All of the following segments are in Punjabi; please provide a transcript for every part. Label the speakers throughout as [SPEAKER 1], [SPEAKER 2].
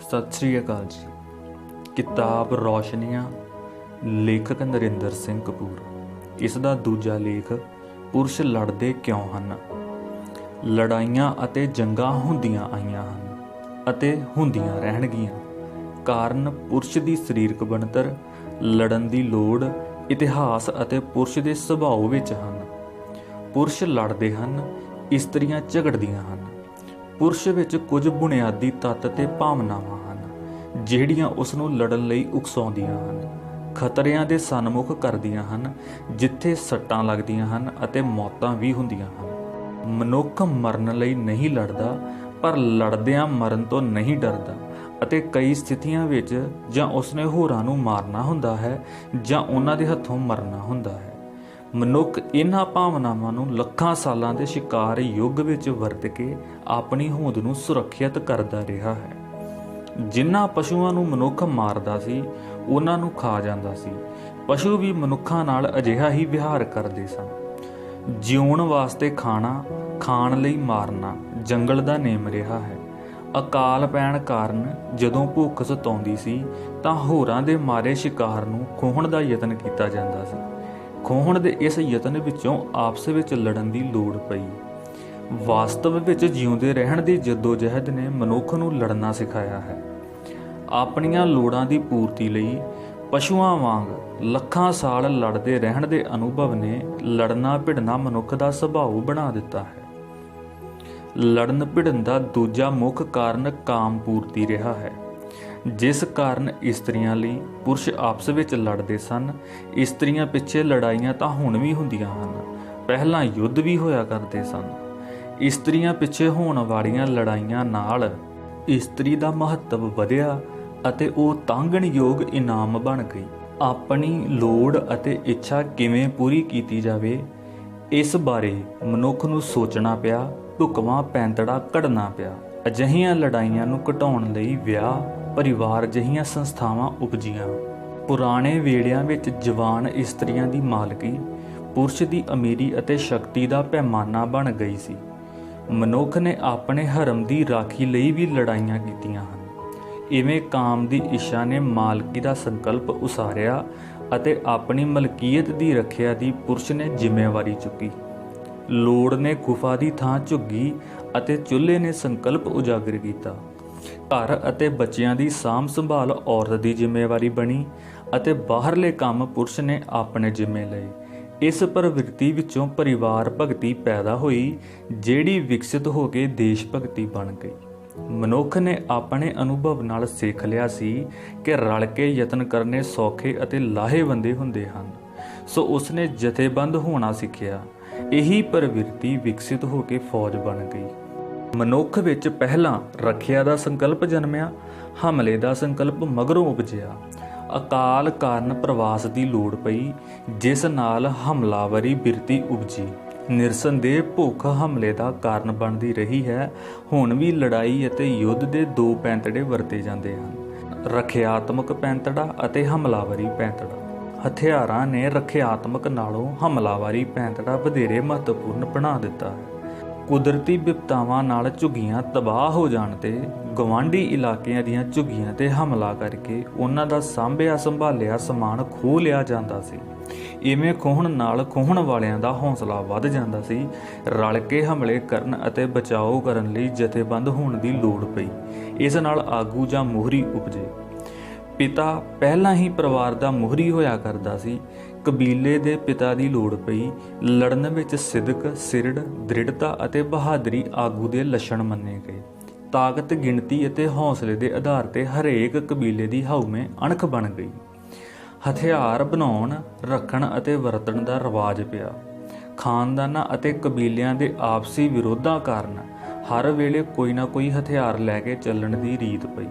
[SPEAKER 1] ਸਤਿ ਸ਼੍ਰੀ ਅਕਾਲ ਜੀ। ਕਿਤਾਬ ਰੌਸ਼ਨੀਆਂ, ਲੇਖਕ ਨਰਿੰਦਰ ਸਿੰਘ ਕਪੂਰ। ਇਸ ਦਾ ਦੂਜਾ ਲੇਖ ਪੁਰਸ਼ ਲੜਦੇ ਕਿਉਂ ਹਨ। ਲੜਾਈਆਂ ਅਤੇ ਜੰਗਾਂ ਹੁੰਦੀਆਂ ਆਈਆਂ ਹਨ ਅਤੇ ਹੁੰਦੀਆਂ ਰਹਿਣਗੀਆਂ। ਕਾਰਨ ਪੁਰਸ਼ ਦੀ ਸਰੀਰਕ ਬਣਤਰ, ਲੜਨ ਦੀ ਲੋੜ, ਇਤਿਹਾਸ ਅਤੇ ਪੁਰਸ਼ ਦੇ ਸੁਭਾਅ ਵਿੱਚ ਹਨ। ਪੁਰਸ਼ ਲੜਦੇ ਹਨ, ਇਸਤਰੀਆਂ ਝਗੜਦੀਆਂ ਹਨ। ਪੁਰਸ਼ ਵਿੱਚ ਕੁਝ ਬੁਨਿਆਦੀ ਤੱਤ ਤੇ ਭਾਵਨਾਵਾਂ ਹਨ ਜਿਹੜੀਆਂ ਉਸ ਨੂੰ ਲੜਨ ਲਈ ਉਕਸਾਉਂਦੀਆਂ ਹਨ, ਖਤਰਿਆਂ ਦੇ ਸਨਮੁਖ ਕਰਦੀਆਂ ਹਨ, ਜਿੱਥੇ ਸੱਟਾਂ ਲੱਗਦੀਆਂ ਹਨ ਅਤੇ ਮੌਤਾਂ ਵੀ ਹੁੰਦੀਆਂ ਹਨ। ਮਨੁੱਖ ਮਰਨ ਲਈ ਨਹੀਂ ਲੜਦਾ, ਪਰ ਲੜਦਿਆਂ ਮਰਨ ਤੋਂ ਨਹੀਂ ਡਰਦਾ ਅਤੇ ਕਈ ਸਥਿਤੀਆਂ ਵਿੱਚ ਜਾਂ ਉਸਨੇ ਹੋਰਾਂ ਨੂੰ ਮਾਰਨਾ ਹੁੰਦਾ ਹੈ ਜਾਂ ਉਹਨਾਂ ਦੇ ਹੱਥੋਂ ਮਰਨਾ ਹੁੰਦਾ ਹੈ। ਮਨੁੱਖ ਇਹਨਾਂ ਭਾਵਨਾਵਾਂ ਨੂੰ ਲੱਖਾਂ ਸਾਲਾਂ ਦੇ ਸ਼ਿਕਾਰ ਯੁੱਗ ਵਿੱਚ ਵਰਤ ਕੇ ਆਪਣੀ ਹੋਂਦ ਨੂੰ ਸੁਰੱਖਿਅਤ ਕਰਦਾ ਰਿਹਾ ਹੈ। ਜਿਨ੍ਹਾਂ ਪਸ਼ੂਆਂ ਨੂੰ ਮਨੁੱਖ ਮਾਰਦਾ ਸੀ, ਉਹਨਾਂ ਨੂੰ ਖਾ ਜਾਂਦਾ ਸੀ। ਪਸ਼ੂ ਵੀ ਮਨੁੱਖਾਂ ਨਾਲ ਅਜਿਹਾ ਹੀ ਵਿਹਾਰ ਕਰਦੇ ਸਨ। ਜਿਉਣ ਵਾਸਤੇ ਖਾਣਾ, ਖਾਣ ਲਈ ਮਾਰਨਾ ਜੰਗਲ ਦਾ ਨੇਮ ਰਿਹਾ ਹੈ। ਅਕਾਲ ਪੈਣ ਕਾਰਨ ਜਦੋਂ ਭੁੱਖ ਸਤਾਉਂਦੀ ਸੀ ਤਾਂ ਹੋਰਾਂ ਦੇ ਮਾਰੇ ਸ਼ਿਕਾਰ ਨੂੰ ਖੋਹਣ ਦਾ ਯਤਨ ਕੀਤਾ ਜਾਂਦਾ ਸੀ। ਖੋਹਣ ਦੇ ਇਸ ਯਤਨ ਵਿੱਚੋਂ ਆਪਸ ਵਿੱਚ ਲੜਨ ਦੀ ਲੋੜ ਪਈ। ਵਾਸਤਵ ਵਿੱਚ ਜਿਉਂਦੇ ਰਹਿਣ ਦੀ ਜੱਦੋ-ਜਹਿਦ ਨੇ ਮਨੁੱਖ ਨੂੰ ਲੜਨਾ ਸਿਖਾਇਆ ਹੈ। ਆਪਣੀਆਂ ਲੋੜਾਂ ਦੀ ਪੂਰਤੀ ਲਈ ਪਸ਼ੂਆਂ ਵਾਂਗ ਲੱਖਾਂ ਸਾਲ ਲੜਦੇ ਰਹਿਣ ਦੇ ਅਨੁਭਵ ਨੇ ਲੜਨਾ ਭਿੜਨਾ ਮਨੁੱਖ ਦਾ ਸੁਭਾਅ ਬਣਾ ਦਿੱਤਾ ਹੈ। ਲੜਨ ਭਿੜਨ ਦਾ ਦੂਜਾ ਮੁੱਖ ਕਾਰਨ ਕਾਮ ਪੂਰਤੀ ਰਿਹਾ ਹੈ, ਜਿਸ ਕਾਰਨ ਇਸਤਰੀਆਂ ਲਈ ਪੁਰਸ਼ ਆਪਸ ਵਿੱਚ ਲੜਦੇ ਸਨ। ਇਸਤਰੀਆਂ ਪਿੱਛੇ ਲੜਾਈਆਂ ਤਾਂ ਹੁਣ ਵੀ ਹੁੰਦੀਆਂ ਹਨ, ਪਹਿਲਾਂ ਯੁੱਧ ਵੀ ਹੋਇਆ ਕਰਦੇ ਸਨ। ਇਸਤਰੀਆਂ ਪਿੱਛੇ ਹੋਣ ਵਾਲੀਆਂ ਲੜਾਈਆਂ ਨਾਲ ਇਸਤਰੀ ਦਾ ਮਹੱਤਵ ਵਧਿਆ ਅਤੇ ਉਹ ਤਾਂਘਣਯੋਗ ਇਨਾਮ ਬਣ ਗਈ। ਆਪਣੀ ਲੋੜ ਅਤੇ ਇੱਛਾ ਕਿਵੇਂ ਪੂਰੀ ਕੀਤੀ ਜਾਵੇ, ਇਸ ਬਾਰੇ ਮਨੁੱਖ ਨੂੰ ਸੋਚਣਾ ਪਿਆ, ਢੁਕਵਾਂ ਪੈਂਤੜਾ ਘੜਨਾ ਪਿਆ। ਅਜਿਹੀਆਂ ਲੜਾਈਆਂ ਨੂੰ ਘਟਾਉਣ ਲਈ ਵਿਆਹ, ਪਰਿਵਾਰ ਜਿਹੀਆਂ ਸੰਸਥਾਵਾਂ ਉਪਜੀਆਂ। ਪੁਰਾਣੇ ਵੇਲਿਆਂ ਵਿੱਚ ਜਵਾਨ ਇਸਤਰੀਆਂ ਦੀ ਮਾਲਕੀ ਪੁਰਸ਼ ਦੀ ਅਮੀਰੀ ਅਤੇ ਸ਼ਕਤੀ ਦਾ ਪੈਮਾਨਾ ਬਣ ਗਈ ਸੀ। ਮਨੁੱਖ ਨੇ ਆਪਣੇ ਹਰਮ ਦੀ ਰਾਖੀ ਲਈ ਵੀ ਲੜਾਈਆਂ ਕੀਤੀਆਂ ਹਨ। ਇਵੇਂ ਕਾਮ ਦੀ ਇੱਛਾ ਨੇ ਮਾਲਕੀ ਦਾ ਸੰਕਲਪ ਉਸਾਰਿਆ ਅਤੇ ਆਪਣੀ ਮਲਕੀਅਤ ਦੀ ਰੱਖਿਆ ਦੀ ਪੁਰਸ਼ ਨੇ ਜ਼ਿੰਮੇਵਾਰੀ ਚੁੱਕੀ। ਲੋੜ ਨੇ ਗੁਫਾ ਦੀ ਥਾਂ ਝੁੱਗੀ ਅਤੇ ਚੁੱਲ੍ਹੇ ਨੇ ਸੰਕਲਪ ਉਜਾਗਰ ਕੀਤਾ। ਘਰ ਅਤੇ ਬੱਚਿਆਂ ਦੀ ਸਾਂਭ ਸੰਭਾਲ ਔਰਤ ਦੀ ਜ਼ਿੰਮੇਵਾਰੀ ਬਣੀ ਅਤੇ ਬਾਹਰਲੇ ਕੰਮ ਪੁਰਸ਼ ਨੇ ਆਪਣੇ ਜ਼ਿੰਮੇ ਲਏ। ਇਸ ਪ੍ਰਵਿਰਤੀ ਵਿੱਚੋਂ ਪਰਿਵਾਰ ਭਗਤੀ ਪੈਦਾ ਹੋਈ, ਜਿਹੜੀ ਵਿਕਸਿਤ ਹੋ ਕੇ ਦੇਸ਼ ਭਗਤੀ ਬਣ ਗਈ। ਮਨੁੱਖ ਨੇ ਆਪਣੇ ਅਨੁਭਵ ਨਾਲ ਸਿੱਖ ਲਿਆ ਸੀ ਕਿ ਰਲ ਕੇ ਯਤਨ ਕਰਨੇ ਸੌਖੇ ਅਤੇ ਲਾਹੇਵੰਦੇ ਹੁੰਦੇ ਹਨ, ਸੋ ਉਸਨੇ ਜਥੇਬੰਦ ਹੋਣਾ ਸਿੱਖਿਆ। ਇਹੀ ਪ੍ਰਵਿਰਤੀ ਵਿਕਸਿਤ ਹੋ ਕੇ ਫੌਜ ਬਣ ਗਈ। ਮਨੁੱਖ ਵਿੱਚ ਪਹਿਲਾਂ ਰੱਖਿਆ ਦਾ ਸੰਕਲਪ ਜਨਮਿਆ, ਹਮਲੇ ਦਾ ਸੰਕਲਪ ਮਗਰੋਂ ਉਪਜਿਆ। ਅਕਾਲ ਕਾਰਨ ਪ੍ਰਵਾਸ ਦੀ ਲੋੜ ਪਈ, ਜਿਸ ਨਾਲ ਹਮਲਾਵਰੀ ਬਿਰਤੀ ਉਪਜੀ। ਨਿਰਸੰਦੇਹ ਭੁੱਖ ਹਮਲੇ ਦਾ ਕਾਰਨ ਬਣਦੀ ਰਹੀ ਹੈ। ਹੁਣ ਵੀ ਲੜਾਈ ਅਤੇ ਯੁੱਧ ਦੇ ਦੋ ਪੈਂਤੜੇ ਵਰਤੇ ਜਾਂਦੇ ਹਨ, ਰੱਖਿਆਤਮਕ ਪੈਂਤੜਾ ਅਤੇ ਹਮਲਾਵਰੀ ਪੈਂਤੜਾ। ਹਥਿਆਰਾਂ ਨੇ ਰੱਖਿਆਤਮਕ ਨਾਲੋਂ ਹਮਲਾਵਰੀ ਪੈਂਤੜਾ ਵਧੇਰੇ ਮਹੱਤਵਪੂਰਨ ਬਣਾ ਦਿੱਤਾ ਹੈ। ਕੁਦਰਤੀ ਵਿਪਤਾਵਾਂ ਨਾਲ ਝੁੱਗੀਆਂ ਤਬਾਹ ਹੋ ਜਾਣ ਤੇ ਗਵਾਂਢੀ ਇਲਾਕਿਆਂ ਦੀਆਂ ਝੁੱਗੀਆਂ ਤੇ ਹਮਲਾ ਕਰਕੇ ਉਹਨਾਂ ਦਾ ਸਾਂਭਿਆ ਸੰਭਾਲਿਆ ਸਮਾਨ ਖੋਹ ਲਿਆ ਜਾਂਦਾ ਸੀ। ਇਵੇਂ ਖੋਹਣ ਨਾਲ ਖੋਹਣ ਵਾਲਿਆਂ ਦਾ ਹੌਸਲਾ ਵੱਧ ਜਾਂਦਾ ਸੀ। ਰਲ ਕੇ ਹਮਲੇ ਕਰਨ ਅਤੇ ਬਚਾਓ ਕਰਨ ਲਈ ਜਥੇਬੰਦ ਹੋਣ ਦੀ ਲੋੜ ਪਈ। ਇਸ ਨਾਲ ਆਗੂ ਜਾਂ ਮੋਹਰੀ ਉਪਜੇ। ਪਿਤਾ ਪਹਿਲਾਂ ਹੀ ਪਰਿਵਾਰ ਦਾ ਮੋਹਰੀ ਹੋਇਆ ਕਰਦਾ ਸੀ। ਕਬੀਲੇ ਦੇ ਪਿਤਾ ਦੀ ਲੋੜ ਪਈ। ਲੜਨ ਵਿੱਚ ਸਿਦਕ, ਸਿਰੜ, ਦ੍ਰਿੜਤਾ ਅਤੇ ਬਹਾਦਰੀ ਆਗੂ ਦੇ ਲੱਛਣ ਮੰਨੇ ਗਏ। ਤਾਕਤ, ਗਿਣਤੀ ਅਤੇ ਹੌਸਲੇ ਦੇ ਆਧਾਰ ਤੇ ਹਰੇਕ ਕਬੀਲੇ ਦੀ ਹਾਊਵੇਂ ਅਣਖ ਬਣ ਗਈ। ਹਥਿਆਰ ਬਣਾਉਣ, ਰੱਖਣ ਅਤੇ ਵਰਤਣ ਦਾ ਰਿਵਾਜ ਪਿਆ। ਖਾਨਦਾਨਾਂ ਅਤੇ ਕਬੀਲਿਆਂ ਦੇ ਆਪਸੀ ਵਿਰੋਧਾਂ ਕਾਰਨ ਹਰ ਵੇਲੇ ਕੋਈ ਨਾ ਕੋਈ ਹਥਿਆਰ ਲੈ ਕੇ ਚੱਲਣ ਦੀ ਰੀਤ ਪਈ।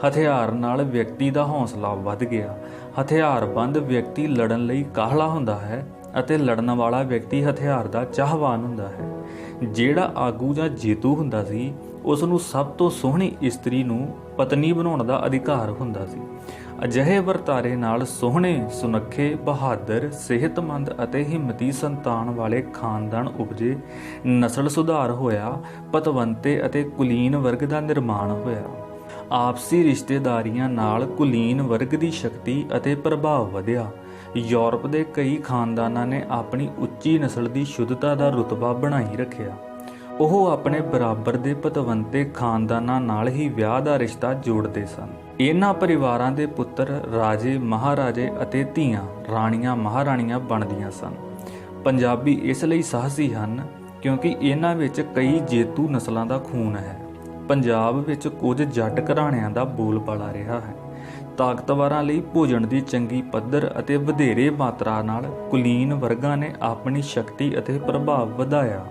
[SPEAKER 1] ਹਥਿਆਰ ਨਾਲ ਵਿਅਕਤੀ ਦਾ ਹੌਸਲਾ ਵੱਧ ਗਿਆ। ਹਥਿਆਰਬੰਦ ਵਿਅਕਤੀ ਲੜਨ ਲਈ ਕਾਹਲਾ ਹੁੰਦਾ ਹੈ ਅਤੇ ਲੜਨ ਵਾਲਾ ਵਿਅਕਤੀ ਹਥਿਆਰ ਦਾ ਚਾਹਵਾਨ ਹੁੰਦਾ ਹੈ। ਜਿਹੜਾ ਆਗੂ ਜਾਂ ਜੇਤੂ ਹੁੰਦਾ ਸੀ, ਉਸ ਨੂੰ ਸਭ ਤੋਂ ਸੋਹਣੀ ਇਸਤਰੀ ਨੂੰ ਪਤਨੀ ਬਣਾਉਣ ਦਾ ਅਧਿਕਾਰ ਹੁੰਦਾ ਸੀ। ਅਜਿਹੇ ਵਰਤਾਰੇ ਨਾਲ ਸੋਹਣੇ, ਸੁਨੱਖੇ, ਬਹਾਦਰ, ਸਿਹਤਮੰਦ ਅਤੇ ਹਿੰਮਤੀ ਸੰਤਾਨ ਵਾਲੇ ਖਾਨਦਾਨ ਉਪਜੇ। ਨਸਲ ਸੁਧਾਰ ਹੋਇਆ। ਪਤਵੰਤੇ ਅਤੇ ਕੁਲੀਨ ਵਰਗ ਦਾ ਨਿਰਮਾਣ ਹੋਇਆ। ਆਪਸੀ ਰਿਸ਼ਤੇਦਾਰੀਆਂ ਨਾਲ ਕੁਲੀਨ ਵਰਗ ਦੀ ਸ਼ਕਤੀ ਅਤੇ ਪ੍ਰਭਾਵ ਵਧਿਆ। ਯੂਰਪ ਦੇ ਕਈ ਖਾਨਦਾਨਾਂ ਨੇ ਆਪਣੀ ਉੱਚੀ ਨਸਲ ਦੀ ਸ਼ੁੱਧਤਾ ਦਾ ਰੁਤਬਾ ਬਣਾਈ ਰੱਖਿਆ। ਉਹ ਆਪਣੇ ਬਰਾਬਰ ਦੇ ਪਤਵੰਤੇ ਖਾਨਦਾਨਾਂ ਨਾਲ ਹੀ ਵਿਆਹ ਦਾ ਰਿਸ਼ਤਾ ਜੋੜਦੇ ਸਨ। ਇਹਨਾਂ ਪਰਿਵਾਰਾਂ ਦੇ ਪੁੱਤਰ ਰਾਜੇ ਮਹਾਰਾਜੇ ਅਤੇ ਧੀਆਂ ਰਾਣੀਆਂ ਮਹਾਰਾਣੀਆਂ ਬਣਦੀਆਂ ਸਨ। ਪੰਜਾਬੀ ਇਸ ਲਈ ਸਾਹਸੀ ਹਨ ਕਿਉਂਕਿ ਇਹਨਾਂ ਵਿੱਚ ਕਈ ਜੇਤੂ ਨਸਲਾਂ ਦਾ ਖੂਨ ਹੈ। ਪੰਜਾਬ ਵਿੱਚ ਕੁਝ ਜੱਟ ਘਰਾਣਿਆਂ ਦਾ ਬੋਲਬਾਲਾ ਰਿਹਾ ਹੈ। ਤਾਕਤਵਰਾਂ ਲਈ ਭੋਜਨ ਦੀ ਚੰਗੀ ਪੱਧਰ ਅਤੇ ਵਧੇਰੇ ਮਾਤਰਾ ਨਾਲ ਕੁਲੀਨ ਵਰਗਾਂ ਨੇ ਆਪਣੀ ਸ਼ਕਤੀ ਅਤੇ ਪ੍ਰਭਾਵ ਵਧਾਇਆ।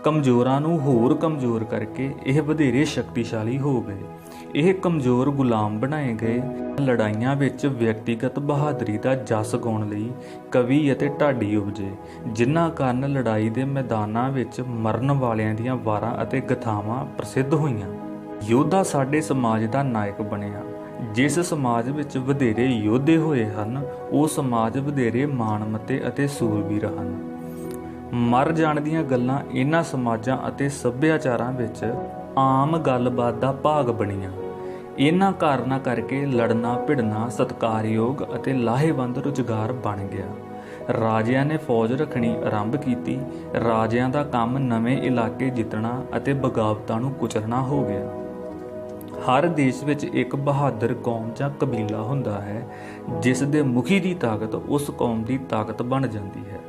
[SPEAKER 1] ਕਮਜ਼ੋਰਾਂ ਨੂੰ ਹੋਰ ਕਮਜ਼ੋਰ ਕਰਕੇ ਇਹ ਵਧੇਰੇ ਸ਼ਕਤੀਸ਼ਾਲੀ ਹੋ ਗਏ। ਇਹ ਕਮਜ਼ੋਰ ਗੁਲਾਮ ਬਣਾਏ ਗਏ। ਲੜਾਈਆਂ ਵਿੱਚ ਵਿਅਕਤੀਗਤ ਬਹਾਦਰੀ ਦਾ ਜਸ ਗਾਉਣ ਲਈ ਕਵੀ ਅਤੇ ਢਾਡੀ ਉਪਜੇ, ਜਿਨ੍ਹਾਂ ਕਾਰਨ ਲੜਾਈ ਦੇ ਮੈਦਾਨਾਂ ਵਿੱਚ ਮਰਨ ਵਾਲਿਆਂ ਦੀਆਂ ਵਾਰਾਂ ਅਤੇ ਗਥਾਵਾਂ ਪ੍ਰਸਿੱਧ ਹੋਈਆਂ। ਯੋਧਾ ਸਾਡੇ ਸਮਾਜ ਦਾ ਨਾਇਕ ਬਣਿਆ। ਜਿਸ ਸਮਾਜ ਵਿੱਚ ਵਧੇਰੇ ਯੋਧੇ ਹੋਏ ਹਨ, ਉਹ ਸਮਾਜ ਵਧੇਰੇ ਮਾਣਮੱਤੇ ਅਤੇ ਸੂਰਬੀਰ ਹਨ। ਮਰ ਜਾਣ ਦੀਆਂ ਗੱਲਾਂ ਇਹਨਾਂ ਸਮਾਜਾਂ ਅਤੇ ਸੱਭਿਆਚਾਰਾਂ ਵਿੱਚ ਆਮ ਗੱਲਬਾਤ ਦਾ ਭਾਗ ਬਣੀਆਂ। ਇਹਨਾਂ ਕਾਰਨਾਂ ਕਰਕੇ ਲੜਨਾ ਭਿੜਨਾ ਸਤਿਕਾਰਯੋਗ ਅਤੇ ਲਾਹੇਵੰਦ ਰੁਜ਼ਗਾਰ ਬਣ ਗਿਆ। ਰਾਜਿਆਂ ਨੇ ਫੌਜ ਰੱਖਣੀ ਆਰੰਭ ਕੀਤੀ। ਰਾਜਿਆਂ ਦਾ ਕੰਮ ਨਵੇਂ ਇਲਾਕੇ ਜਿੱਤਣਾ ਅਤੇ ਬਗਾਵਤਾਂ ਨੂੰ ਕੁਚਲਣਾ ਹੋ ਗਿਆ। ਹਰ ਦੇਸ਼ ਵਿੱਚ ਇੱਕ ਬਹਾਦਰ ਕੌਮ ਜਾਂ ਕਬੀਲਾ ਹੁੰਦਾ ਹੈ, ਜਿਸ ਦੇ ਮੁਖੀ ਦੀ ਤਾਕਤ ਉਸ ਕੌਮ ਦੀ ਤਾਕਤ ਬਣ ਜਾਂਦੀ ਹੈ।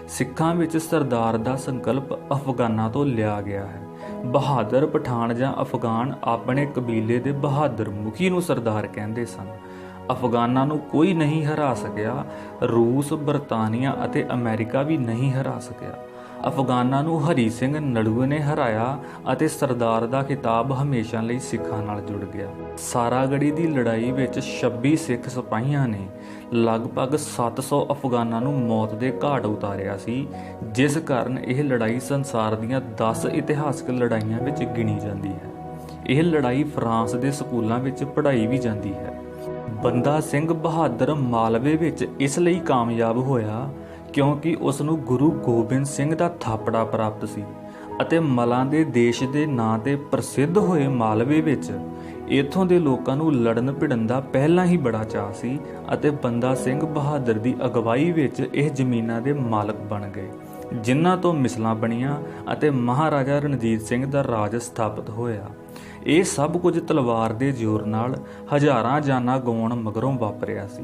[SPEAKER 1] ਸਿੱਖਾਂ ਵਿੱਚ ਸਰਦਾਰ ਦਾ ਸੰਕਲਪ ਅਫਗਾਨਾਂ ਤੋਂ ਲਿਆ ਗਿਆ ਹੈ। ਬਹਾਦਰ ਪਠਾਨ ਜਾਂ ਅਫਗਾਨ ਆਪਣੇ ਕਬੀਲੇ ਦੇ ਬਹਾਦਰ ਮੁਖੀ ਨੂੰ ਸਰਦਾਰ ਕਹਿੰਦੇ ਸਨ। ਅਫਗਾਨਾਂ ਨੂੰ ਕੋਈ ਨਹੀਂ ਹਰਾ ਸਕਿਆ। ਰੂਸ, ਬਰਤਾਨੀਆ ਅਤੇ ਅਮਰੀਕਾ ਵੀ ਨਹੀਂ ਹਰਾ ਸਕਿਆ। ਅਫਗਾਨਾਂ ਨੂੰ ਹਰੀ ਸਿੰਘ ਨਲੂਏ ਨੇ ਹਰਾਇਆ ਅਤੇ ਸਰਦਾਰ ਦਾ ਖਿਤਾਬ ਹਮੇਸ਼ਾ ਲਈ ਸਿੱਖਾਂ ਨਾਲ ਜੁੜ ਗਿਆ। ਸਾਰਾਗੜ੍ਹੀ ਦੀ ਲੜਾਈ ਵਿੱਚ 26 ਸਿੱਖ ਸਿਪਾਹੀਆਂ ਨੇ ਲਗਭਗ 700 ਅਫਗਾਨਾਂ ਨੂੰ ਮੌਤ ਦੇ ਘਾਟ ਉਤਾਰਿਆ ਸੀ, ਜਿਸ ਕਾਰਨ ਇਹ ਲੜਾਈ ਸੰਸਾਰ ਦੀਆਂ 10 ਇਤਿਹਾਸਕ ਲੜਾਈਆਂ ਵਿੱਚ ਗਿਣੀ ਜਾਂਦੀ ਹੈ। ਇਹ ਲੜਾਈ ਫਰਾਂਸ ਦੇ ਸਕੂਲਾਂ ਵਿੱਚ ਪੜ੍ਹਾਈ ਵੀ ਜਾਂਦੀ ਹੈ। ਬੰਦਾ ਸਿੰਘ ਬਹਾਦਰ ਮਾਲਵੇ ਵਿੱਚ ਇਸ ਲਈ ਕਾਮਯਾਬ ਹੋਇਆ ਕਿਉਂਕਿ ਉਸ ਨੂੰ ਗੁਰੂ ਗੋਬਿੰਦ ਸਿੰਘ ਦਾ ਥਾਪੜਾ ਪ੍ਰਾਪਤ ਸੀ ਅਤੇ ਮਲਾਂ ਦੇ ਦੇਸ਼ ਦੇ ਨਾਂ ਤੇ ਪ੍ਰਸਿੱਧ ਹੋਏ ਮਾਲਵੇ ਵਿੱਚ ਇੱਥੋਂ ਦੇ ਲੋਕਾਂ ਨੂੰ ਲੜਨ ਭਿੜਨ ਦਾ ਪਹਿਲਾਂ ਹੀ ਬੜਾ ਚਾਅ ਸੀ ਅਤੇ ਬੰਦਾ ਸਿੰਘ ਬਹਾਦਰ ਦੀ ਅਗਵਾਈ ਵਿੱਚ ਇਹ ਜ਼ਮੀਨਾਂ ਦੇ ਮਾਲਕ ਬਣ ਗਏ, ਜਿਨ੍ਹਾਂ ਤੋਂ ਮਿਸਲਾਂ ਬਣੀਆਂ ਅਤੇ ਮਹਾਰਾਜਾ ਰਣਜੀਤ ਸਿੰਘ ਦਾ ਰਾਜ ਸਥਾਪਿਤ ਹੋਇਆ। ਇਹ ਸਭ ਕੁਝ ਤਲਵਾਰ ਦੇ ਜ਼ੋਰ ਨਾਲ ਹਜ਼ਾਰਾਂ ਜਾਨਾਂ ਗਵਾਉਣ ਮਗਰੋਂ ਵਾਪਰਿਆ ਸੀ।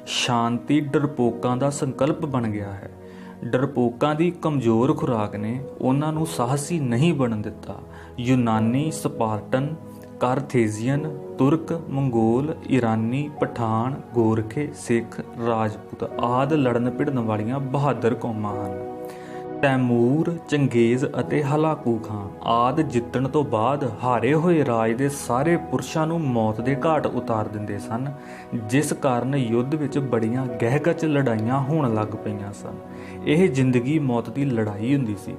[SPEAKER 1] ਸ਼ਾਂਤੀ ਡਰਪੋਕਾਂ ਦਾ ਸੰਕਲਪ ਬਣ ਗਿਆ ਹੈ। ਡਰਪੋਕਾਂ ਦੀ ਕਮਜ਼ੋਰ ਖੁਰਾਕ ਨੇ ਉਹਨਾਂ ਨੂੰ ਸਾਹਸੀ ਨਹੀਂ ਬਣਨ ਦਿੱਤਾ। ਯੂਨਾਨੀ, ਸਪਾਰਟਨ, ਕਾਰਥੇਜੀਅਨ, ਤੁਰਕ, ਮੰਗੋਲ, ਈਰਾਨੀ, ਪਠਾਨ, ਗੋਰਖੇ, ਸਿੱਖ, ਰਾਜਪੂਤ ਆਦਿ ਲੜਨ ਭਿੜਨ ਵਾਲੀਆਂ ਬਹਾਦਰ ਕੌਮਾਂ ਹਨ। ਤੈਮੂਰ, ਚੰਗੇਜ਼ ਅਤੇ ਹਲਾਕੂ ਖਾਂ ਆਦਿ ਜਿੱਤਣ ਤੋਂ ਬਾਅਦ ਹਾਰੇ ਹੋਏ ਰਾਜ ਦੇ ਸਾਰੇ ਪੁਰਸ਼ਾਂ ਨੂੰ ਮੌਤ ਦੇ ਘਾਟ ਉਤਾਰ ਦਿੰਦੇ ਸਨ, ਜਿਸ ਕਾਰਨ ਯੁੱਧ ਵਿੱਚ ਬੜੀਆਂ ਗਹਿਗੱਚ ਲੜਾਈਆਂ ਹੋਣ ਲੱਗ ਪਈਆਂ ਸਨ। ਇਹ ਜ਼ਿੰਦਗੀ ਮੌਤ ਦੀ ਲੜਾਈ ਹੁੰਦੀ ਸੀ।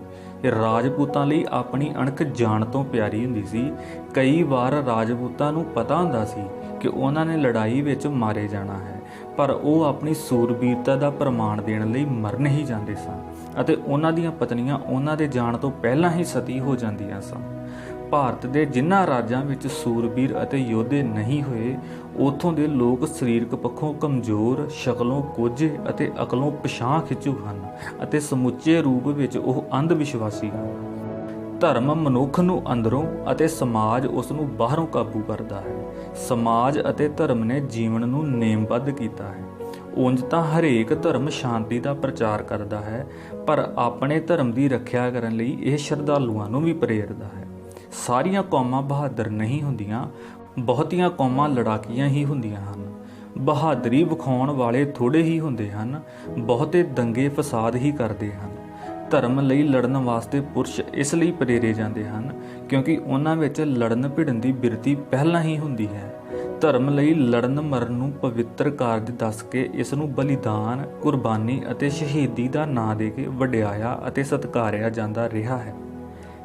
[SPEAKER 1] ਰਾਜਪੂਤਾਂ ਲਈ ਆਪਣੀ ਅਣਖ ਜਾਨ ਤੋਂ ਪਿਆਰੀ ਹੁੰਦੀ ਸੀ। ਕਈ ਵਾਰ ਰਾਜਪੂਤਾਂ ਨੂੰ ਪਤਾ ਹੁੰਦਾ ਸੀ ਕਿ ਉਹਨਾਂ ਨੇ ਲੜਾਈ ਵਿੱਚ ਮਾਰੇ ਜਾਣਾ ਹੈ, ਪਰ ਉਹ ਆਪਣੀ ਸੂਰਬੀਰਤਾ ਦਾ ਪ੍ਰਮਾਣ ਦੇਣ ਲਈ ਮਰਨ ਹੀ ਜਾਂਦੇ ਸਨ ਅਤੇ ਉਹਨਾਂ ਦੀਆਂ ਪਤਨੀਆਂ ਉਹਨਾਂ ਦੇ ਜਾਣ ਤੋਂ ਪਹਿਲਾਂ ਹੀ ਸਤੀ ਹੋ ਜਾਂਦੀਆਂ ਸਨ। ਭਾਰਤ ਦੇ ਜਿਨ੍ਹਾਂ ਰਾਜਾਂ ਵਿੱਚ ਸੂਰਬੀਰ ਅਤੇ ਯੋਧੇ ਨਹੀਂ ਹੋਏ, ਉੱਥੋਂ ਦੇ ਲੋਕ ਸਰੀਰਕ ਪੱਖੋਂ ਕਮਜ਼ੋਰ, ਸ਼ਕਲੋਂ ਕੋਝੇ ਅਤੇ ਅਕਲੋਂ ਪਿਛਾਂਹ ਖਿੱਚੂ ਹਨ ਅਤੇ ਸਮੁੱਚੇ ਰੂਪ ਵਿੱਚ ਉਹ ਅੰਧ ਵਿਸ਼ਵਾਸੀ ਹਨ। ਧਰਮ ਮਨੁੱਖ ਨੂੰ ਅੰਦਰੋਂ ਅਤੇ ਸਮਾਜ ਉਸ ਨੂੰ ਬਾਹਰੋਂ ਕਾਬੂ ਕਰਦਾ ਹੈ। ਸਮਾਜ ਅਤੇ ਧਰਮ ਨੇ ਜੀਵਨ ਨੂੰ ਨੇਮਬੱਧ ਕੀਤਾ ਹੈ। ਉਂਝ ਤਾਂ ਹਰੇਕ ਧਰਮ ਸ਼ਾਂਤੀ ਦਾ ਪ੍ਰਚਾਰ ਕਰਦਾ ਹੈ, ਪਰ ਆਪਣੇ ਧਰਮ ਦੀ ਰੱਖਿਆ ਕਰਨ ਲਈ ਇਹ ਸ਼ਰਧਾਲੂਆਂ ਨੂੰ ਵੀ ਪ੍ਰੇਰਦਾ ਹੈ। ਸਾਰੀਆਂ ਕੌਮਾਂ ਬਹਾਦਰ ਨਹੀਂ ਹੁੰਦੀਆਂ, ਬਹੁਤੀਆਂ ਕੌਮਾਂ ਲੜਾਕੀਆਂ ਹੀ ਹੁੰਦੀਆਂ ਹਨ। ਬਹਾਦਰੀ ਵਿਖਾਉਣ ਵਾਲੇ ਥੋੜ੍ਹੇ ਹੀ ਹੁੰਦੇ ਹਨ, ਬਹੁਤੇ ਦੰਗੇ ਫਸਾਦ ਹੀ ਕਰਦੇ ਹਨ। ਧਰਮ ਲਈ ਲੜਨ ਵਾਸਤੇ ਪੁਰਸ਼ ਇਸ ਲਈ ਪ੍ਰੇਰੇ ਜਾਂਦੇ ਹਨ ਕਿਉਂਕਿ ਉਹਨਾਂ ਵਿੱਚ ਲੜਨ ਭਿੜਨ ਦੀ ਬਿਰਤੀ ਪਹਿਲਾਂ ਹੀ ਹੁੰਦੀ ਹੈ। ਧਰਮ ਲਈ ਲੜਨ ਮਰਨ ਨੂੰ ਪਵਿੱਤਰ ਕਾਰਜ ਦੱਸ ਕੇ ਇਸ ਨੂੰ ਬਲੀਦਾਨ, ਕੁਰਬਾਨੀ ਅਤੇ ਸ਼ਹੀਦੀ ਦਾ ਨਾਂ ਦੇ ਕੇ ਵਡਿਆਇਆ ਅਤੇ ਸਤਿਕਾਰਿਆ ਜਾਂਦਾ ਰਿਹਾ ਹੈ।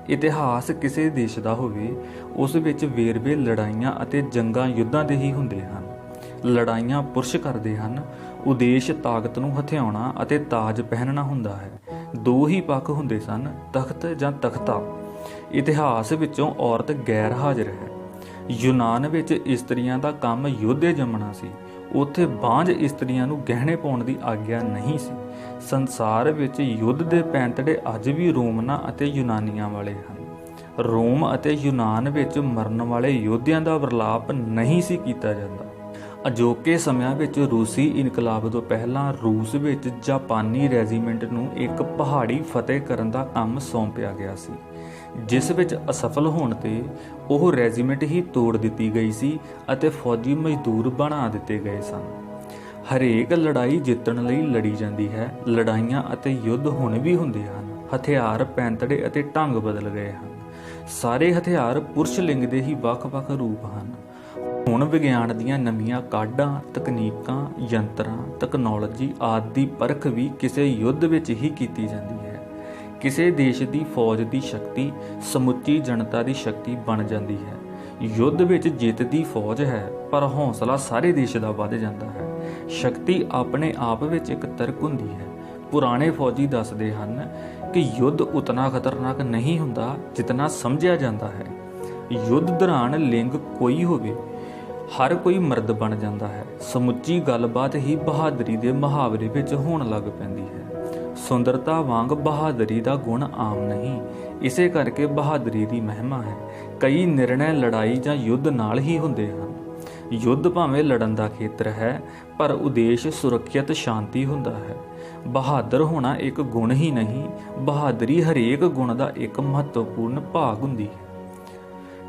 [SPEAKER 1] ਇਤਿਹਾਸ ਕਿਸੇ ਦੇਸ਼ ਦਾ ਹੋਵੇ, ਉਸ ਵਿੱਚ ਵੇਰਵੇ ਲੜਾਈਆਂ ਅਤੇ ਜੰਗਾਂ ਯੁੱਧਾਂ ਦੇ ਹੀ ਹੁੰਦੇ ਹਨ। ਲੜਾਈਆਂ ਪੁਰਸ਼ ਕਰਦੇ ਹਨ। ਉਦੇਸ਼ ਤਾਕਤ ਨੂੰ ਹਥਿਆਉਣਾ ਅਤੇ ਤਾਜ ਪਹਿਨਣਾ ਹੁੰਦਾ ਹੈ। ਦੋ ਹੀ ਪੱਖ ਹੁੰਦੇ ਸਨ, ਤਖਤ ਜਾਂ ਤਖਤਾ। ਇਤਿਹਾਸ ਵਿੱਚੋਂ ਔਰਤ ਗੈਰ ਹਾਜ਼ਰ ਹੈ। ਯੂਨਾਨ ਵਿੱਚ ਇਸਤਰੀਆਂ ਦਾ ਕੰਮ ਯੋਧੇ ਜੰਮਣਾ ਸੀ। ਉੱਥੇ ਬਾਂਝ ਇਸਤਰੀਆਂ ਨੂੰ ਗਹਿਣੇ ਪਾਉਣ ਦੀ ਆਗਿਆ ਨਹੀਂ ਸੀ। ਸੰਸਾਰ ਵਿੱਚ ਯੁੱਧ ਦੇ ਪੈਂਤੜੇ ਅੱਜ ਵੀ ਰੋਮਨਾਂ ਅਤੇ ਯੂਨਾਨੀਆਂ ਵਾਲੇ ਹਨ। ਰੋਮ ਅਤੇ ਯੂਨਾਨ ਵਿੱਚ ਮਰਨ ਵਾਲੇ ਯੋਧਿਆਂ ਦਾ ਵਿਰਲਾਪ ਨਹੀਂ ਸੀ ਕੀਤਾ ਜਾਂਦਾ। ਅਜੋਕੇ ਸਮਿਆਂ ਵਿੱਚ ਰੂਸੀ ਇਨਕਲਾਬ ਤੋਂ ਪਹਿਲਾਂ ਰੂਸ ਵਿੱਚ ਜਾਪਾਨੀ ਰੈਜੀਮੈਂਟ ਨੂੰ ਇੱਕ ਪਹਾੜੀ ਫਤਿਹ ਕਰਨ ਦਾ ਕੰਮ ਸੌਂਪਿਆ ਗਿਆ ਸੀ, ਜਿਸ ਵਿੱਚ ਅਸਫਲ ਹੋਣ ਤੇ ਉਹ ਰੈਜੀਮੈਂਟ ਹੀ ਤੋੜ ਦਿੱਤੀ ਗਈ ਸੀ ਅਤੇ ਫੌਜੀ ਮਜ਼ਦੂਰ ਬਣਾ ਦਿੱਤੇ ਗਏ ਸਨ। ਹਰੇਕ ਲੜਾਈ ਜਿੱਤਣ ਲਈ ਲੜੀ ਜਾਂਦੀ ਹੈ। ਲੜਾਈਆਂ ਅਤੇ ਯੁੱਧ ਹੁਣ ਵੀ ਹੁੰਦੇ ਹਨ। ਹਥਿਆਰ, ਪੈਂਤੜੇ ਅਤੇ ਢੰਗ ਬਦਲ ਗਏ ਹਨ। ਸਾਰੇ ਹਥਿਆਰ ਪੁਰਸ਼ ਲਿੰਗ ਦੇ ਹੀ ਵੱਖ-ਵੱਖ ਰੂਪ ਹਨ। ਹੁਣ ਵਿਗਿਆਨ ਦੀਆਂ ਨਵੀਆਂ ਕਾਢਾਂ, ਤਕਨੀਕਾਂ, ਯੰਤਰਾਂ, ਤਕਨੋਲੋਜੀ ਆਦਿ ਦੀ ਪਰਖ ਵੀ ਕਿਸੇ ਯੁੱਧ ਵਿੱਚ ਹੀ ਕੀਤੀ ਜਾਂਦੀ ਹੈ। ਕਿਸੇ ਦੇਸ਼ ਦੀ ਫੌਜ ਦੀ ਸ਼ਕਤੀ ਸਮੁੱਚੀ ਜਨਤਾ ਦੀ ਸ਼ਕਤੀ ਬਣ ਜਾਂਦੀ ਹੈ। ਯੁੱਧ ਵਿੱਚ ਜਿੱਤਦੀ ਫੌਜ ਹੈ, ਪਰ ਹੌਸਲਾ ਸਾਰੇ ਦੇਸ਼ ਦਾ ਵੱਧ ਜਾਂਦਾ ਹੈ। ਸ਼ਕਤੀ ਆਪਣੇ ਆਪ ਵਿੱਚ ਇੱਕ ਤਰਕ ਹੁੰਦੀ ਹੈ। ਪੁਰਾਣੇ ਫੌਜੀ ਦੱਸਦੇ ਹਨ ਕਿ ਯੁੱਧ ਉਤਨਾ ਖਤਰਨਾਕ ਨਹੀਂ ਹੁੰਦਾ ਜਿਤਨਾ ਸਮਝਿਆ ਜਾਂਦਾ ਹੈ। ਯੁੱਧ ਦੌਰਾਨ ਲਿੰਗ ਕੋਈ ਹੋਵੇ, ਹਰ ਕੋਈ ਮਰਦ ਬਣ ਜਾਂਦਾ ਹੈ। ਸਮੁੱਚੀ ਗੱਲਬਾਤ ਹੀ ਬਹਾਦਰੀ ਦੇ ਮੁਹਾਵਰੇ ਵਿੱਚ ਹੋਣ ਲੱਗ ਪੈਂਦੀ ਹੈ। ਸੁੰਦਰਤਾ ਵਾਂਗ ਬਹਾਦਰੀ ਦਾ ਗੁਣ ਆਮ ਨਹੀਂ, ਇਸੇ ਕਰਕੇ ਬਹਾਦਰੀ ਦੀ ਮਹਿਮਾ ਹੈ। ਕਈ ਨਿਰਣੈ ਲੜਾਈ ਜਾਂ ਯੁੱਧ ਨਾਲ ਹੀ ਹੁੰਦੇ ਹਨ। ਯੁੱਧ ਭਾਵੇਂ ਲੜਨ ਦਾ ਖੇਤਰ ਹੈ, ਪਰ ਉਦੇਸ਼ ਸੁਰੱਖਿਅਤ ਸ਼ਾਂਤੀ ਹੁੰਦਾ ਹੈ। ਬਹਾਦਰ ਹੋਣਾ ਇੱਕ ਗੁਣ ਹੀ ਨਹੀਂ, ਬਹਾਦਰੀ ਹਰੇਕ ਗੁਣ ਦਾ ਇੱਕ ਮਹੱਤਵਪੂਰਨ ਭਾਗ ਹੁੰਦੀ ਹੈ।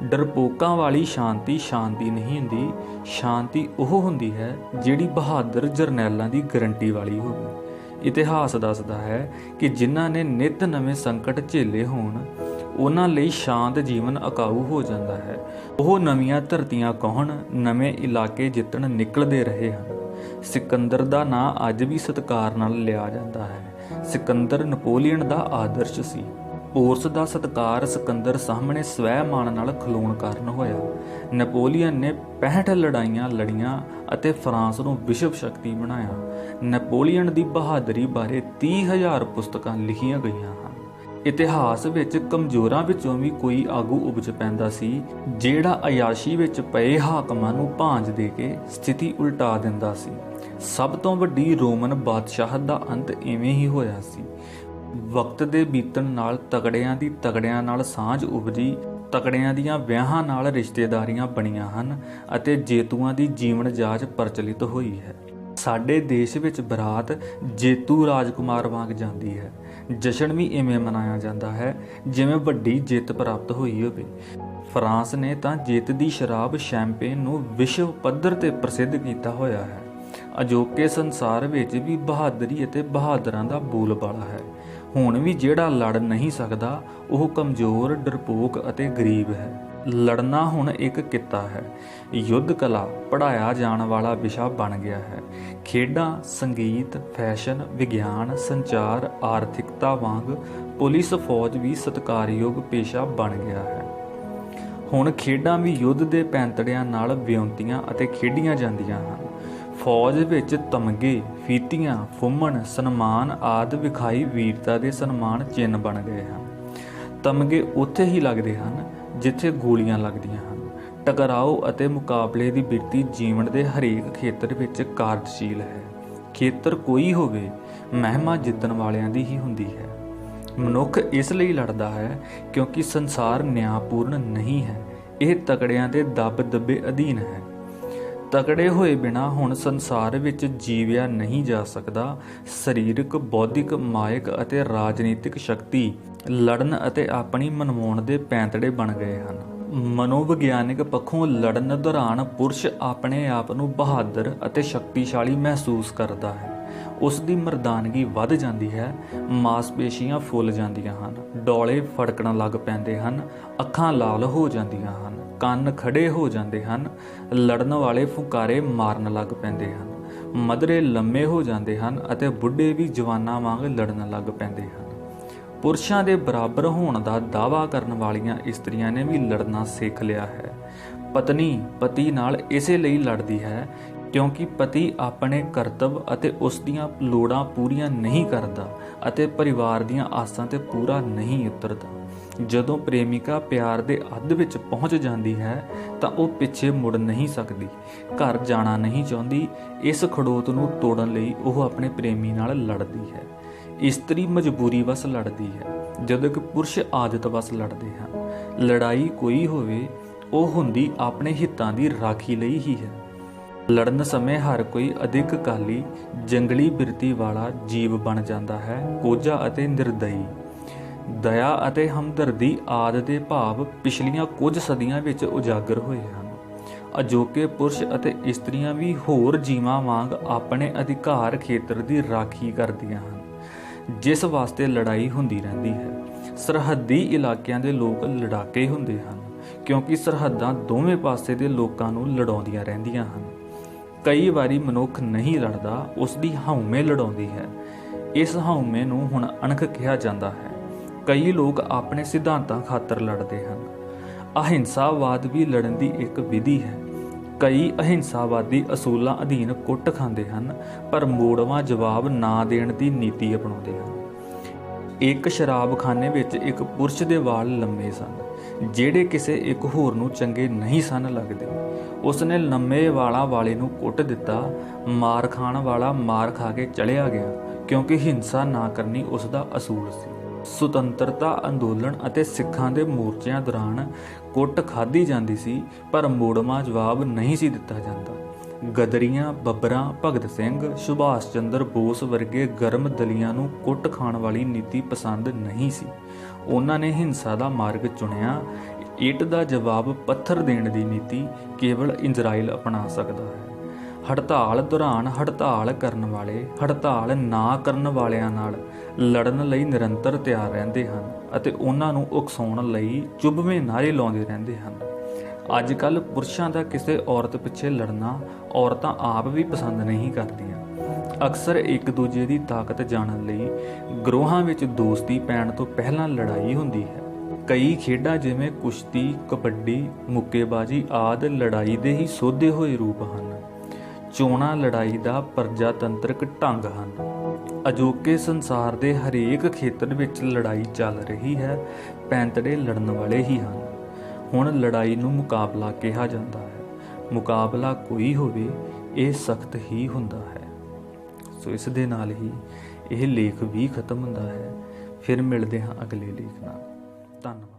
[SPEAKER 1] ਡਰਪੋਕਾਂ ਵਾਲੀ ਸ਼ਾਂਤੀ ਸ਼ਾਂਤੀ ਨਹੀਂ ਹੁੰਦੀ। ਸ਼ਾਂਤੀ ਉਹ ਹੁੰਦੀ ਹੈ ਜਿਹੜੀ ਬਹਾਦਰ ਜਰਨੈਲਾਂ ਦੀ ਗਰੰਟੀ ਵਾਲੀ ਹੋਵੇ। ਇਤਿਹਾਸ ਦੱਸਦਾ ਹੈ ਕਿ ਜਿਨ੍ਹਾਂ ਨੇ ਨਿੱਤ ਨਵੇਂ ਸੰਕਟ ਝੇਲੇ ਹੋਣ, ਉਹਨਾਂ ਲਈ ਸ਼ਾਂਤ ਜੀਵਨ ਅਕਾਊ ਹੋ ਜਾਂਦਾ ਹੈ। ਉਹ ਨਵੀਆਂ ਧਰਤੀਆਂ ਕੌਣ, ਨਵੇਂ ਇਲਾਕੇ ਜਿੱਤਣ ਨਿਕਲਦੇ ਰਹੇ ਹਨ। ਸਿਕੰਦਰ ਦਾ ਨਾਂ ਅੱਜ ਵੀ ਸਤਿਕਾਰ ਨਾਲ ਲਿਆ ਜਾਂਦਾ ਹੈ। ਸਿਕੰਦਰ ਨਪੋਲੀਅਨ ਦਾ ਆਦਰਸ਼ ਸੀ। ਪੋਰਸ ਦਾ ਸਤਿਕਾਰ ਸਿਕੰਦਰ ਸਾਹਮਣੇ ਸਵੈ-ਮਾਣ ਨਾਲ ਖਲੋਣ ਕਾਰਨ ਹੋਇਆ। ਨਪੋਲੀਅਨ ਨੇ 65 ਲੜਾਈਆਂ ਲੜੀਆਂ ਅਤੇ ਫਰਾਂਸ ਨੂੰ ਵਿਸ਼ਵ ਸ਼ਕਤੀ ਬਣਾਇਆ। ਨਪੋਲੀਅਨ ਦੀ ਬਹਾਦਰੀ ਬਾਰੇ 30,000 ਪੁਸਤਕਾਂ ਲਿਖੀਆਂ ਗਈਆਂ ਹਨ। ਇਤਿਹਾਸ ਵਿੱਚ ਕਮਜ਼ੋਰਾਂ ਵਿੱਚੋਂ ਵੀ ਕੋਈ ਆਗੂ ਉਪਜ ਪੈਂਦਾ ਸੀ, ਜਿਹੜਾ ਅਯਾਸ਼ੀ ਵਿੱਚ ਪਏ ਹਾਕਮਾਂ ਨੂੰ ਭਾਂਜ ਦੇ ਕੇ ਸਥਿਤੀ ਉਲਟਾ ਦਿੰਦਾ ਸੀ। ਸਭ ਤੋਂ ਵੱਡੀ ਰੋਮਨ ਬਾਦਸ਼ਾਹਤ ਦਾ ਅੰਤ ਇਵੇਂ ਹੀ ਹੋਇਆ ਸੀ। ਵਕਤ ਦੇ ਬੀਤਣ ਨਾਲ ਤਗੜਿਆਂ ਦੀ ਤਗੜਿਆਂ ਨਾਲ ਸਾਂਝ ਉਪਜੀ, ਤਗੜਿਆਂ ਦੀਆਂ ਵਿਆਹਾਂ ਨਾਲ ਰਿਸ਼ਤੇਦਾਰੀਆਂ ਬਣੀਆਂ ਹਨ ਅਤੇ ਜੇਤੂਆਂ ਦੀ ਜੀਵਨ ਜਾਚ ਪ੍ਰਚਲਿਤ ਹੋਈ ਹੈ। ਸਾਡੇ ਦੇਸ਼ ਵਿੱਚ ਬਰਾਤ ਜੇਤੂ ਰਾਜਕੁਮਾਰ ਵਾਂਗ ਜਾਂਦੀ ਹੈ। ਜਸ਼ਨ ਵੀ ਇਵੇਂ ਮਨਾਇਆ ਜਾਂਦਾ ਹੈ ਜਿਵੇਂ ਵੱਡੀ ਜਿੱਤ ਪ੍ਰਾਪਤ ਹੋਈ ਹੋਵੇ। ਫਰਾਂਸ ਨੇ ਤਾਂ ਜਿੱਤ ਦੀ ਸ਼ਰਾਬ ਸ਼ੈਂਪੇਨ ਨੂੰ ਵਿਸ਼ਵ ਪੱਧਰ ਤੇ ਪ੍ਰਸਿੱਧ ਕੀਤਾ ਹੋਇਆ ਹੈ। ਅਜੋਕੇ ਸੰਸਾਰ ਵਿੱਚ ਵੀ ਬਹਾਦਰੀ ਅਤੇ ਬਹਾਦਰਾਂ ਦਾ ਬੋਲਬਾਲਾ ਹੈ। ਹੁਣ ਵੀ ਜਿਹੜਾ ਲੜ ਨਹੀਂ ਸਕਦਾ ਉਹ ਕਮਜ਼ੋਰ, ਡਰਪੋਕ ਅਤੇ ਗਰੀਬ ਹੈ। ਲੜਨਾ ਹੁਣ ਇੱਕ ਕਿੱਤਾ ਹੈ। ਯੁੱਧ ਕਲਾ ਪੜ੍ਹਾਇਆ ਜਾਣ ਵਾਲਾ ਵਿਸ਼ਾ ਬਣ ਗਿਆ ਹੈ। ਖੇਡਾਂ, ਸੰਗੀਤ, ਫੈਸ਼ਨ, ਵਿਗਿਆਨ, ਸੰਚਾਰ, ਆਰਥਿਕਤਾ ਵਾਂਗ ਪੁਲਿਸ ਫੌਜ ਵੀ ਸਤਿਕਾਰਯੋਗ ਪੇਸ਼ਾ ਬਣ ਗਿਆ ਹੈ। ਹੁਣ ਖੇਡਾਂ ਵੀ ਯੁੱਧ ਦੇ ਪੈਂਤੜਿਆਂ ਨਾਲ ਵਿਉਂਤੀਆਂ ਅਤੇ ਖੇਡੀਆਂ ਜਾਂਦੀਆਂ ਹਨ। ਫੌਜ ਵਿੱਚ ਤਮਗੇ, ਫੀਤੀਆਂ, ਫੁੰਮਣ, ਸਨਮਾਨ ਆਦਿ ਵਿਖਾਈ ਵੀਰਤਾ ਦੇ ਸਨਮਾਨ ਚਿੰਨ੍ਹ ਬਣ ਗਏ ਹਨ। ਤਮਗੇ ਉੱਥੇ ਹੀ ਲੱਗਦੇ ਹਨ ਜਿੱਥੇ ਗੋਲੀਆਂ ਲੱਗਦੀਆਂ ਹਨ। ਟਕਰਾਓ ਅਤੇ ਮੁਕਾਬਲੇ ਦੀ ਬਿਰਤੀ ਜੀਵਨ ਦੇ ਹਰੇਕ ਖੇਤਰ ਵਿੱਚ ਕਾਰਜਸ਼ੀਲ ਹੈ। ਖੇਤਰ ਕੋਈ ਹੋਵੇ, ਮਹਿਮਾ ਜਿੱਤਣ ਵਾਲਿਆਂ ਦੀ ਹੀ ਹੁੰਦੀ ਹੈ। ਮਨੁੱਖ ਇਸ ਲਈ ਲੜਦਾ ਹੈ ਕਿਉਂਕਿ ਸੰਸਾਰ ਨਿਆਂਪੂਰਨ ਨਹੀਂ ਹੈ। ਇਹ ਤਕੜਿਆਂ ਦੇ ਦਬ-ਦਬੇ ਅਧੀਨ ਹੈ। ਤਕੜੇ ਹੋਏ ਬਿਨਾਂ ਹੁਣ ਸੰਸਾਰ ਵਿੱਚ ਜੀਵਿਆ ਨਹੀਂ ਜਾ ਸਕਦਾ। ਸਰੀਰਕ, ਬੌਧਿਕ, ਮਾਇਕ ਅਤੇ ਰਾਜਨੀਤਿਕ ਸ਼ਕਤੀ ਲੜਨ ਅਤੇ ਆਪਣੀ ਮਨਵਾਉਣ ਦੇ ਪੈਂਤੜੇ ਬਣ ਗਏ ਹਨ। ਮਨੋਵਿਗਿਆਨਿਕ ਪੱਖੋਂ ਲੜਨ ਦੌਰਾਨ ਪੁਰਸ਼ ਆਪਣੇ ਆਪ ਨੂੰ ਬਹਾਦਰ ਅਤੇ ਸ਼ਕਤੀਸ਼ਾਲੀ ਮਹਿਸੂਸ ਕਰਦਾ ਹੈ। ਉਸ ਦੀ ਮਰਦਾਨਗੀ ਵੱਧ ਜਾਂਦੀ ਹੈ। ਮਾਸਪੇਸ਼ੀਆਂ ਫੁੱਲ ਜਾਂਦੀਆਂ ਹਨ, ਡੌਲੇ ਫੜਕਣ ਲੱਗ ਪੈਂਦੇ ਹਨ, ਅੱਖਾਂ ਲਾਲ ਹੋ ਜਾਂਦੀਆਂ ਹਨ, ਕੰਨ ਖੜੇ ਹੋ ਜਾਂਦੇ ਹਨ। ਲੜਨ ਵਾਲੇ ਫੁਕਾਰੇ ਮਾਰਨ ਲੱਗ ਪੈਂਦੇ ਹਨ। ਮਧਰੇ ਲੰਮੇ ਹੋ ਜਾਂਦੇ ਹਨ ਅਤੇ ਬੁੱਢੇ ਵੀ ਜਵਾਨਾਂ ਵਾਂਗ ਲੜਨ ਲੱਗ ਪੈਂਦੇ ਹਨ। ਪੁਰਸ਼ਾਂ ਦੇ ਬਰਾਬਰ ਹੋਣ ਦਾ ਦਾਅਵਾ ਕਰਨ ਵਾਲੀਆਂ ਇਸਤਰੀਆਂ ਨੇ ਵੀ ਲੜਨਾ ਸਿੱਖ ਲਿਆ ਹੈ। ਪਤਨੀ ਪਤੀ ਨਾਲ ਇਸੇ ਲਈ ਲੜਦੀ ਹੈ ਕਿਉਂਕਿ ਪਤੀ ਆਪਣੇ ਕਰਤੱਵ ਅਤੇ ਉਸ ਦੀਆਂ ਲੋੜਾਂ ਪੂਰੀਆਂ ਨਹੀਂ ਕਰਦਾ ਅਤੇ ਪਰਿਵਾਰ ਦੀਆਂ ਆਸਾਂ ਤੇ ਪੂਰਾ ਨਹੀਂ ਉਤਰਦਾ। ਜਦੋਂ ਪ੍ਰੇਮਿਕਾ ਪਿਆਰ ਦੇ ਅੱਧ ਵਿੱਚ ਪਹੁੰਚ ਜਾਂਦੀ ਹੈ ਤਾਂ ਉਹ ਪਿੱਛੇ ਮੁੜ ਨਹੀਂ ਸਕਦੀ, ਘਰ ਜਾਣਾ ਨਹੀਂ ਚਾਹੁੰਦੀ। ਇਸ ਖੜੋਤ ਨੂੰ ਤੋੜਨ ਲਈ ਉਹ ਆਪਣੇ ਪ੍ਰੇਮੀ ਨਾਲ ਲੜਦੀ ਹੈ। ਇਸਤਰੀ ਮਜਬੂਰੀ ਵਸ ਲੜਦੀ ਹੈ, ਜਦੋਂ ਕਿ ਪੁਰਸ਼ ਆਦਤ ਵਸ ਲੜਦੇ ਹਨ। ਲੜਾਈ ਕੋਈ ਹੋਵੇ, ਉਹ ਹੁੰਦੀ ਆਪਣੇ ਹਿੱਤਾਂ ਦੀ ਰਾਖੀ ਲਈ ਹੀ ਹੈ। ਲੜਨ ਸਮੇਂ ਹਰ ਕੋਈ ਅਧਿਕਕਾਲੀ ਜੰਗਲੀ ਬਿਰਤੀ ਵਾਲਾ ਜੀਵ ਬਣ ਜਾਂਦਾ ਹੈ। ਕੋਝਾ ਅਤੇ ਨਿਰਦਈ, ਦਇਆ ਅਤੇ ਹਮਦਰਦੀ ਆਦਿ ਦੇ ਭਾਵ ਪਿਛਲੀਆਂ ਕੁਝ ਸਦੀਆਂ ਵਿੱਚ ਉਜਾਗਰ ਹੋਏ ਹਨ। ਅਜੋਕੇ ਪੁਰਸ਼ ਅਤੇ ਇਸਤਰੀਆਂ ਵੀ ਹੋਰ ਜੀਵਾਂ ਵਾਂਗ ਆਪਣੇ ਅਧਿਕਾਰ ਖੇਤਰ ਦੀ ਰਾਖੀ ਕਰਦੀਆਂ ਹਨ, ਜਿਸ ਵਾਸਤੇ ਲੜਾਈ ਹੁੰਦੀ ਰਹਿੰਦੀ ਹੈ। ਸਰਹੱਦੀ ਇਲਾਕਿਆਂ ਦੇ ਲੋਕ ਲੜਾਕੇ ਹੁੰਦੇ ਹਨ, ਕਿਉਂਕਿ ਸਰਹੱਦਾਂ ਦੋਵੇਂ ਪਾਸੇ ਦੇ ਲੋਕਾਂ ਨੂੰ ਲੜਾਉਂਦੀਆਂ ਰਹਿੰਦੀਆਂ ਹਨ। ਕਈ ਵਾਰੀ ਮਨੁੱਖ ਨਹੀਂ ਲੜਦਾ, ਉਸ ਦੀ ਹਉਮੈ ਲੜਾਉਂਦੀ ਹੈ। ਇਸ ਹਉਮੈ ਨੂੰ ਹੁਣ ਅਣਖ ਕਿਹਾ ਜਾਂਦਾ ਹੈ। ਕਈ ਲੋਕ ਆਪਣੇ ਸਿਧਾਂਤਾਂ ਖਾਤਰ ਲੜਦੇ ਹਨ। ਅਹਿੰਸਾਵਾਦ ਵੀ ਲੜਨ ਦੀ ਇੱਕ ਵਿਧੀ ਹੈ। ਕਈ ਅਹਿੰਸਾਵਾਦੀ ਅਸੂਲਾਂ ਅਧੀਨ ਕੁੱਟ ਖਾਂਦੇ ਹਨ, ਪਰ ਮੋੜਵਾਂ ਜਵਾਬ ਨਾ ਦੇਣ ਦੀ ਨੀਤੀ ਅਪਣਾਉਂਦੇ ਹਨ। ਇੱਕ ਸ਼ਰਾਬਖਾਨੇ ਵਿੱਚ ਇੱਕ ਪੁਰਸ਼ ਦੇ ਵਾਲ ਲੰਮੇ ਸਨ, ਜਿਹੜੇ ਕਿਸੇ ਇੱਕ ਹੋਰ ਨੂੰ ਚੰਗੇ ਨਹੀਂ ਸਨ ਲੱਗਦੇ। ਉਸਨੇ ਲੰਮੇ ਵਾਲਾਂ ਵਾਲੇ ਨੂੰ ਕੁੱਟ ਦਿੱਤਾ। ਮਾਰ ਖਾਣ ਵਾਲਾ ਮਾਰ ਖਾ ਕੇ ਚਲਿਆ ਗਿਆ, ਕਿਉਂਕਿ ਹਿੰਸਾ ਨਾ ਕਰਨੀ ਉਸ ਦਾ ਅਸੂਲ ਸੀ। ਸੁਤੰਤਰਤਾ ਅੰਦੋਲਨ ਅਤੇ ਸਿੱਖਾਂ ਦੇ ਮੋਰਚਿਆਂ ਦੌਰਾਨ ਕੁੱਟ ਖਾਧੀ ਜਾਂਦੀ ਸੀ, ਪਰ ਮੋੜਵਾਂ ਜਵਾਬ ਨਹੀਂ ਸੀ ਦਿੱਤਾ ਜਾਂਦਾ। ਗਦਰੀਆਂ, ਬੱਬਰਾਂ, ਭਗਤ ਸਿੰਘ, ਸੁਭਾਸ਼ ਚੰਦਰ ਬੋਸ ਵਰਗੇ ਗਰਮ ਦਲੀਆਂ ਨੂੰ ਕੁੱਟ ਖਾਣ ਵਾਲੀ ਨੀਤੀ ਪਸੰਦ ਨਹੀਂ ਸੀ। ਉਹਨਾਂ ਨੇ ਹਿੰਸਾ ਦਾ ਮਾਰਗ ਚੁਣਿਆ। ਇੱਟ ਦਾ ਜਵਾਬ ਪੱਥਰ ਦੇਣ ਦੀ ਨੀਤੀ ਕੇਵਲ ਇਜ਼ਰਾਈਲ ਅਪਣਾ ਸਕਦਾ ਹੈ। ਹੜਤਾਲ ਦੌਰਾਨ ਹੜਤਾਲ ਕਰਨ ਵਾਲੇ ਹੜਤਾਲ ਨਾ ਕਰਨ ਵਾਲਿਆਂ ਨਾਲ ਲੜਨ ਲਈ ਨਿਰੰਤਰ ਤਿਆਰ ਰਹਿੰਦੇ ਹਨ ਅਤੇ ਉਹਨਾਂ ਨੂੰ ਉਕਸਾਉਣ ਲਈ ਚੁਭਵੇਂ ਨਾਅਰੇ ਲਾਉਂਦੇ ਰਹਿੰਦੇ ਹਨ। ਅੱਜ ਕੱਲ੍ਹ ਪੁਰਸ਼ਾਂ ਦਾ ਕਿਸੇ ਔਰਤ ਪਿੱਛੇ ਲੜਨਾ ਔਰਤਾਂ ਆਪ ਵੀ ਪਸੰਦ ਨਹੀਂ ਕਰਦੀਆਂ। ਅਕਸਰ ਇੱਕ ਦੂਜੇ ਦੀ ਤਾਕਤ ਜਾਣਨ ਲਈ ਗਰੋਹਾਂ ਵਿੱਚ ਦੋਸਤੀ ਪੈਣ ਤੋਂ ਪਹਿਲਾਂ ਲੜਾਈ ਹੁੰਦੀ ਹੈ। ਕਈ ਖੇਡਾਂ ਜਿਵੇਂ ਕੁਸ਼ਤੀ, ਕਬੱਡੀ, ਮੁੱਕੇਬਾਜ਼ੀ ਆਦਿ ਲੜਾਈ ਦੇ ਹੀ ਸੋਧੇ ਹੋਏ ਰੂਪ ਹਨ। ਚੋਣਾਂ ਲੜਾਈ ਦਾ ਪ੍ਰਜਾਤੰਤਰਕ ਢੰਗ ਹਨ। ਅਜੋਕੇ ਸੰਸਾਰ ਦੇ ਹਰੇਕ ਖੇਤਰ ਵਿੱਚ ਲੜਾਈ ਚੱਲ ਰਹੀ ਹੈ। ਪੈਂਤੜੇ ਲੜਨ ਵਾਲੇ ਹੀ ਹਨ। ਹੁਣ ਲੜਾਈ ਨੂੰ ਮੁਕਾਬਲਾ ਕਿਹਾ ਜਾਂਦਾ ਹੈ। ਮੁਕਾਬਲਾ ਕੋਈ ਹੋਵੇ, ਇਹ ਸਖਤ ਹੀ ਹੁੰਦਾ ਹੈ। ਸੋ ਇਸ ਦੇ ਨਾਲ ਹੀ ਇਹ ਲੇਖ ਵੀ ਖਤਮ ਹੁੰਦਾ ਹੈ। ਫਿਰ ਮਿਲਦੇ ਹਾਂ ਅਗਲੇ ਲੇਖ ਨਾਲ। ਧੰਨਵਾਦ।